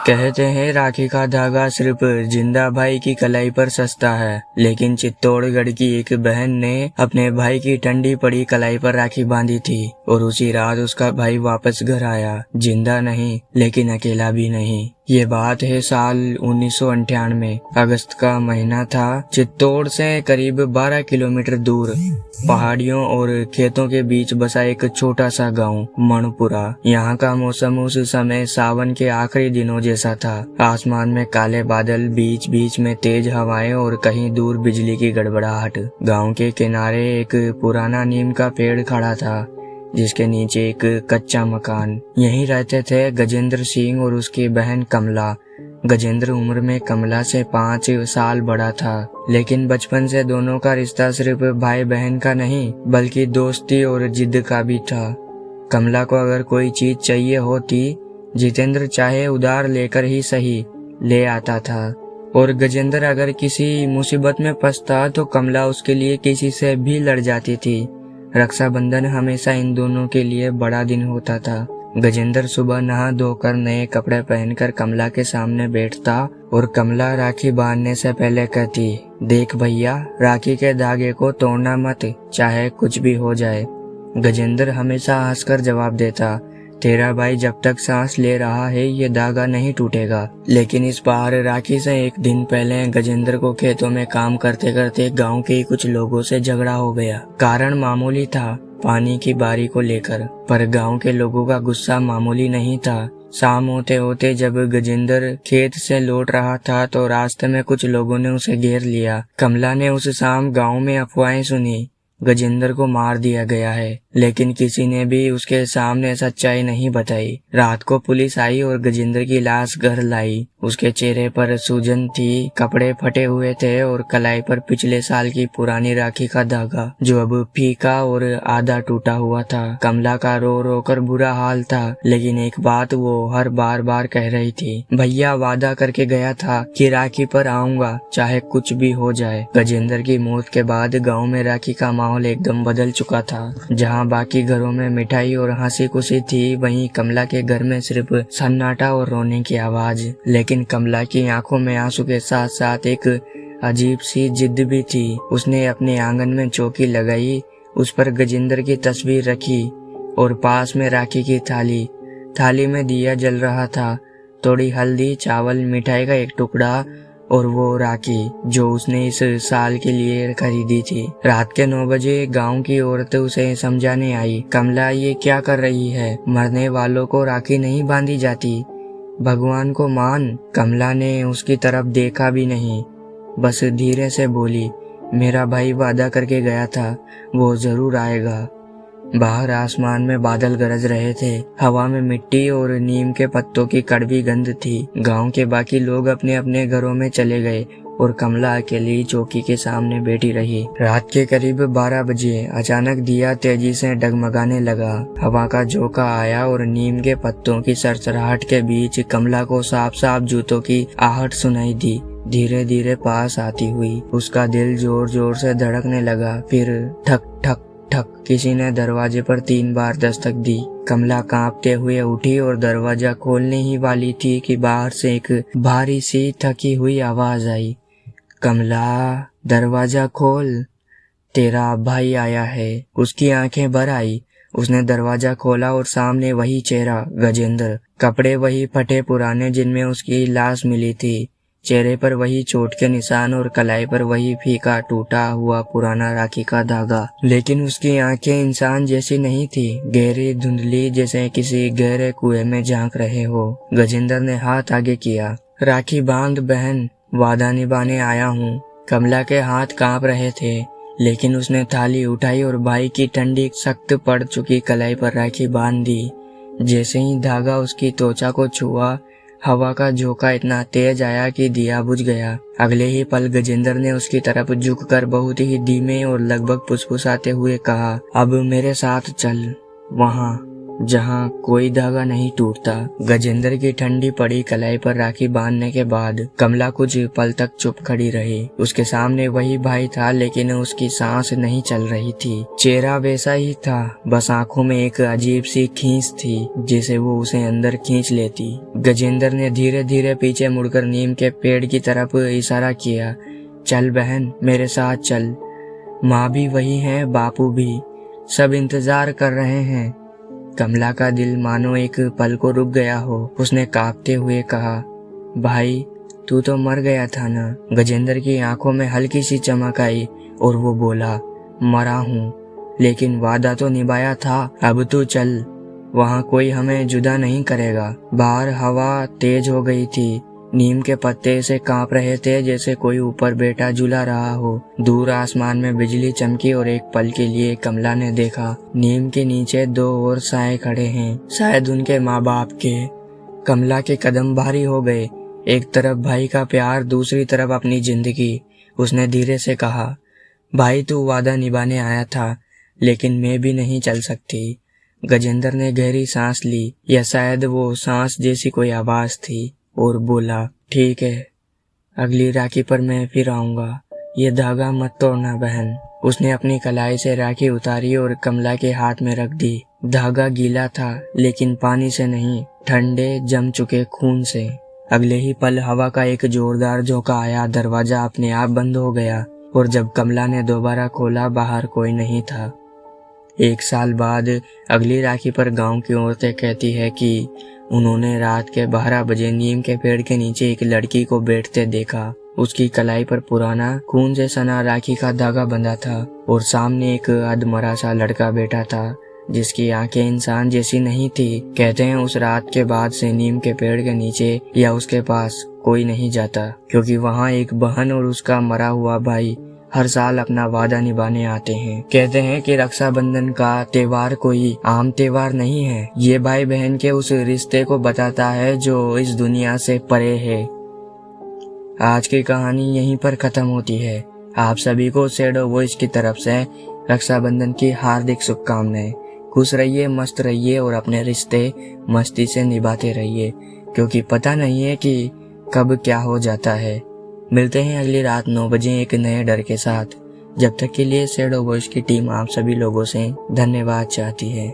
कहते हैं राखी का धागा सिर्फ जिंदा भाई की कलाई पर सस्ता है, लेकिन चित्तौड़गढ़ की एक बहन ने अपने भाई की ठंडी पड़ी कलाई पर राखी बांधी थी और उसी रात उसका भाई वापस घर आया, जिंदा नहीं लेकिन अकेला भी नहीं। ये बात है साल 1998। अगस्त का महीना था। चित्तौड़ से करीब 12 किलोमीटर दूर पहाड़ियों और खेतों के बीच बसा एक छोटा सा गांव मणपुरा। यहाँ का मौसम उस समय सावन के आखिरी दिनों जैसा था। आसमान में काले बादल, बीच बीच में तेज हवाएं और कहीं दूर बिजली की गड़गड़ाहट। गांव के किनारे एक पुराना नीम का पेड़ खड़ा था, जिसके नीचे एक कच्चा मकान। यहीं रहते थे गजेंद्र सिंह और उसकी बहन कमला। गजेंद्र उम्र में कमला से 5 साल बड़ा था, लेकिन बचपन से दोनों का रिश्ता सिर्फ भाई बहन का नहीं बल्कि दोस्ती और जिद का भी था। कमला को अगर कोई चीज चाहिए होती, जितेंद्र चाहे उधार लेकर ही सही ले आता था, और गजेंद्र अगर किसी मुसीबत में फंसता तो कमला उसके लिए किसी से भी लड़ जाती थी। रक्षाबंधन हमेशा इन दोनों के लिए बड़ा दिन होता था। गजेंद्र सुबह नहा धोकर नए कपड़े पहनकर कमला के सामने बैठता और कमला राखी बांधने से पहले कहती, देख भैया, राखी के धागे को तोड़ना मत, चाहे कुछ भी हो जाए। गजेंद्र हमेशा हंसकर जवाब देता, तेरा भाई जब तक सांस ले रहा है ये धागा नहीं टूटेगा। लेकिन इस बार राखी से एक दिन पहले गजेंद्र को खेतों में काम करते करते गांव के कुछ लोगों से झगड़ा हो गया। कारण मामूली था, पानी की बारी को लेकर, पर गांव के लोगों का गुस्सा मामूली नहीं था। शाम होते होते जब गजेंद्र खेत से लौट रहा था तो रास्ते में कुछ लोगों ने उसे घेर लिया। कमला ने उस शाम गांव में अफवाहें सुनी, गजेंद्र को मार दिया गया है, लेकिन किसी ने भी उसके सामने सच्चाई नहीं बताई। रात को पुलिस आई और गजेंद्र की लाश घर लाई। उसके चेहरे पर सूजन थी, कपड़े फटे हुए थे और कलाई पर पिछले साल की पुरानी राखी का धागा जो अब फीका और आधा टूटा हुआ था। कमला का रो रो कर बुरा हाल था, लेकिन एक बात वो हर बार कह रही थी, भैया वादा करके गया था कि राखी पर आऊंगा चाहे कुछ भी हो जाए। गजेंद्र की मौत के बाद गाँव में राखी का माहौल एकदम बदल चुका था। जहाँ बाकी घरों में मिठाई और हंसी खुशी थी, वहीं कमला के घर में सिर्फ सन्नाटा और रोने की आवाज। लेकिन कमला की आंखों में आंसू के साथ साथ एक अजीब सी जिद भी थी। उसने अपने आंगन में चौकी लगाई, उस पर गजेंद्र की तस्वीर रखी और पास में राखी की थाली में दिया जल रहा था। थोड़ी हल्दी, चावल, मिठाई का एक टुकड़ा और वो राखी जो उसने इस साल के लिए खरीदी थी। रात के 9 बजे गांव की औरत उसे समझाने आई, कमला ये क्या कर रही है, मरने वालों को राखी नहीं बांधी जाती, भगवान को मान। कमला ने उसकी तरफ देखा भी नहीं, बस धीरे से बोली, मेरा भाई वादा करके गया था, वो जरूर आएगा। बाहर आसमान में बादल गरज रहे थे, हवा में मिट्टी और नीम के पत्तों की कड़वी गंध थी। गांव के बाकी लोग अपने अपने घरों में चले गए और कमला अकेली चौकी के सामने बैठी रही। रात के करीब 12 बजे अचानक दिया तेजी से डगमगाने लगा। हवा का झोंका आया और नीम के पत्तों की सरसराहट के बीच कमला को साफ साफ जूतों की आहट सुनाई दी, धीरे धीरे पास आती हुई। उसका दिल जोर जोर से धड़कने लगा। फिर ठक ठक ठक किसी ने दरवाजे पर 3 बार दस्तक दी। कमला कांपते हुए उठी और दरवाजा खोलने ही वाली थी कि बाहर से एक भारी सी थकी हुई आवाज आई, कमला दरवाजा खोल, तेरा भाई आया है। उसकी आंखें भर आई। उसने दरवाजा खोला और सामने वही चेहरा, गजेंद्र। कपड़े वही फटे पुराने जिनमें उसकी लाश मिली थी, चेहरे पर वही चोट के निशान और कलाई पर वही फीका टूटा हुआ पुराना राखी का धागा। लेकिन उसकी आंखें इंसान जैसी नहीं थी, गहरी धुंधली, जैसे किसी गहरे कुएं में झांक रहे हो। गजेंद्र ने हाथ आगे किया, राखी बांध बहन, वादा निभाने आया हूँ। कमला के हाथ कांप रहे थे, लेकिन उसने थाली उठाई और भाई की ठंडी सख्त पड़ चुकी कलाई पर राखी बांध दी। जैसे ही धागा उसकी त्वचा को छुआ, हवा का झोंका इतना तेज आया कि दिया बुझ गया। अगले ही पल गजेंद्र ने उसकी तरफ झुककर बहुत ही धीमे और लगभग फुसफुसाते हुए कहा, अब मेरे साथ चल, वहाँ जहाँ कोई धागा नहीं टूटता। गजेंद्र की ठंडी पड़ी कलाई पर राखी बांधने के बाद कमला कुछ पल तक चुप खड़ी रही। उसके सामने वही भाई था, लेकिन उसकी सांस नहीं चल रही थी। चेहरा वैसा ही था, बस आंखों में एक अजीब सी खींच थी जिसे वो उसे अंदर खींच लेती। गजेंद्र ने धीरे धीरे पीछे मुड़कर नीम के पेड़ की तरफ इशारा किया। चल बहन, मेरे साथ चल। माँ भी वही है, बापू भी, सब इंतजार कर रहे हैं। कमला का दिल मानो एक पल को रुक गया हो। उसने कांपते हुए कहा, भाई तू तो मर गया था ना। गजेंद्र की आंखों में हल्की सी चमक आई और वो बोला, मरा हूँ, लेकिन वादा तो निभाया था। अब तू चल, वहाँ कोई हमें जुदा नहीं करेगा। बाहर हवा तेज हो गई थी, नीम के पत्ते से कांप रहे थे जैसे कोई ऊपर बैठा झूला रहा हो। दूर आसमान में बिजली चमकी और एक पल के लिए कमला ने देखा, नीम के नीचे दो और साए खड़े हैं, शायद उनके माँ बाप के। कमला के कदम भारी हो गए। एक तरफ भाई का प्यार, दूसरी तरफ अपनी जिंदगी। उसने धीरे से कहा, भाई तू वादा निभाने आया था, लेकिन मैं भी नहीं चल सकती। गजेंद्र ने गहरी सांस ली, या शायद वो सांस जैसी कोई आवाज थी, और बोला, ठीक है, अगली राखी पर मैं फिर आऊंगा। ये धागा मत तोड़ना बहन। उसने अपनी कलाई से राखी उतारी और कमला के हाथ में रख दी। धागा गीला था, लेकिन पानी से नहीं, ठंडे जम चुके खून से। अगले ही पल हवा का एक जोरदार झोंका आया, दरवाजा अपने आप बंद हो गया और जब कमला ने दोबारा खोला, बाहर कोई नहीं था। 1 साल बाद अगली राखी पर गांव की औरतें कहती है कि उन्होंने रात के 12 बजे नीम के पेड़ के नीचे एक लड़की को बैठते देखा। उसकी कलाई पर पुराना खून से सना राखी का धागा बंधा था और सामने एक अधमरा सा लड़का बैठा था जिसकी आंखें इंसान जैसी नहीं थी। कहते हैं उस रात के बाद से नीम के पेड़ के नीचे या उसके पास कोई नहीं जाता, क्योंकि वहाँ एक बहन और उसका मरा हुआ भाई हर साल अपना वादा निभाने आते हैं। कहते हैं कि रक्षाबंधन का त्योहार कोई आम त्योहार नहीं है, ये भाई बहन के उस रिश्ते को बताता है जो इस दुनिया से परे है। आज की कहानी यहीं पर खत्म होती है। आप सभी को शैडो वॉइस की तरफ से रक्षाबंधन की हार्दिक शुभकामनाएं। खुश रहिए, मस्त रहिए और अपने रिश्ते मस्ती से निभाते रहिए, क्योंकि पता नहीं है कि कब क्या हो जाता है। मिलते हैं अगली रात 9 बजे एक नए डर के साथ। जब तक के लिए शैडो वॉइस की टीम आप सभी लोगों से धन्यवाद चाहती है।